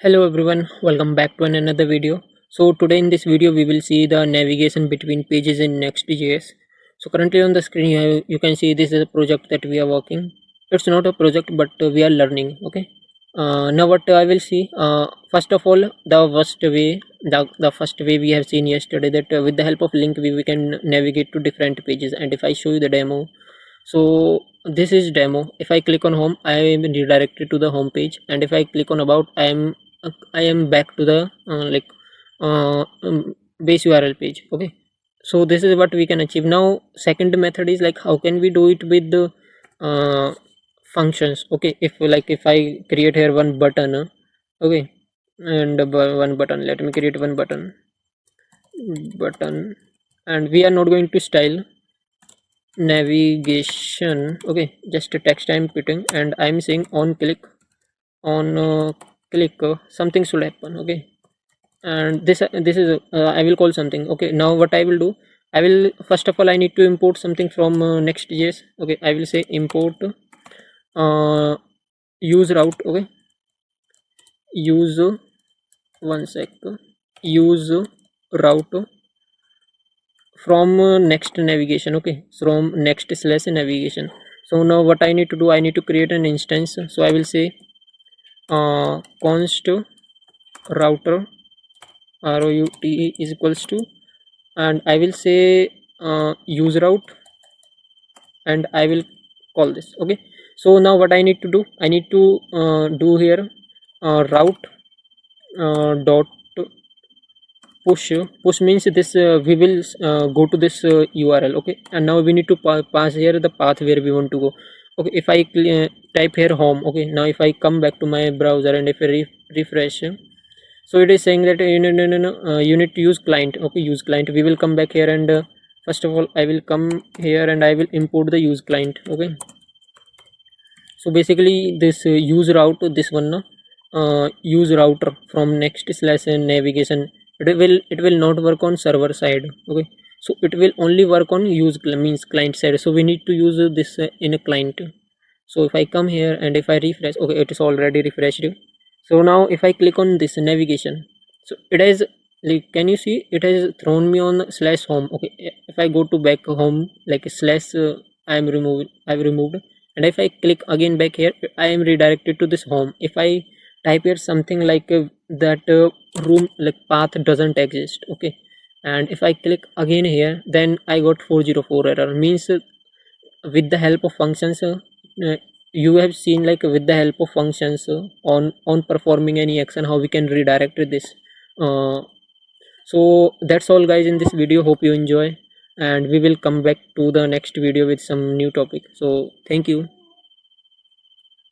Hello everyone, welcome back to another video. So today in this video we will see the navigation between pages in Next.js. So currently on the screen you can see this is a project that we are working. It's not a project but we are learning. Okay. Now what I will see. First of all, the first way we have seen yesterday that with the help of link we can navigate to different pages. And if I show you the demo, so this is demo. If I click on home, I am redirected to the home page, and if I click on about, I am back to the base URL page. Okay, so this is what we can achieve. Now second method is like how can we do it with the functions. Okay, if I create here one button, okay, and one button, let me create one button, and we are not going to style navigation. Okay, just a text I'm putting, and I'm saying on click something should happen. Okay, and this is I will call something. Okay, now what I will do, I will first of all I need to import something from Next.js. Okay, I will say import use route. Okay, use one sec use route from next navigation. Okay, from next/navigation. So now what I need to do, I need to create an instance. So I will say const router route is equals to, and I will say use route, and I will call this. Okay, so now what I need to do, I need to do here route dot push means this we will go to this URL. Okay, and now we need to pass here the path where we want to go. Okay, if I type here home. Okay, now if I come back to my browser and if I refresh, so it is saying that you need to use client. Okay, use client. We will come back here, and first of all I will come here and I will import the use client. Okay, so basically this use route, this one use router from next/navigation, it will not work on server side. Okay, so it will only work on means client side. So we need to use this in a client. So if I come here and if I refresh, okay, it is already refreshed. So now if I click on this navigation, so it has, like, can you see, it has thrown me on slash home. Okay, if I go to back home, like slash I've removed, and if I click again back here, I am redirected to this home. If I type here something like that room, like path doesn't exist. Okay, and if I click again here, then I got 404 error. Means with the help of functions, uh, you have seen, like, with the help of functions on performing any action, how we can redirect this. uh, so that's all guys in this video. Hope you enjoy, and we will come back to the next video with some new topic. So thank you.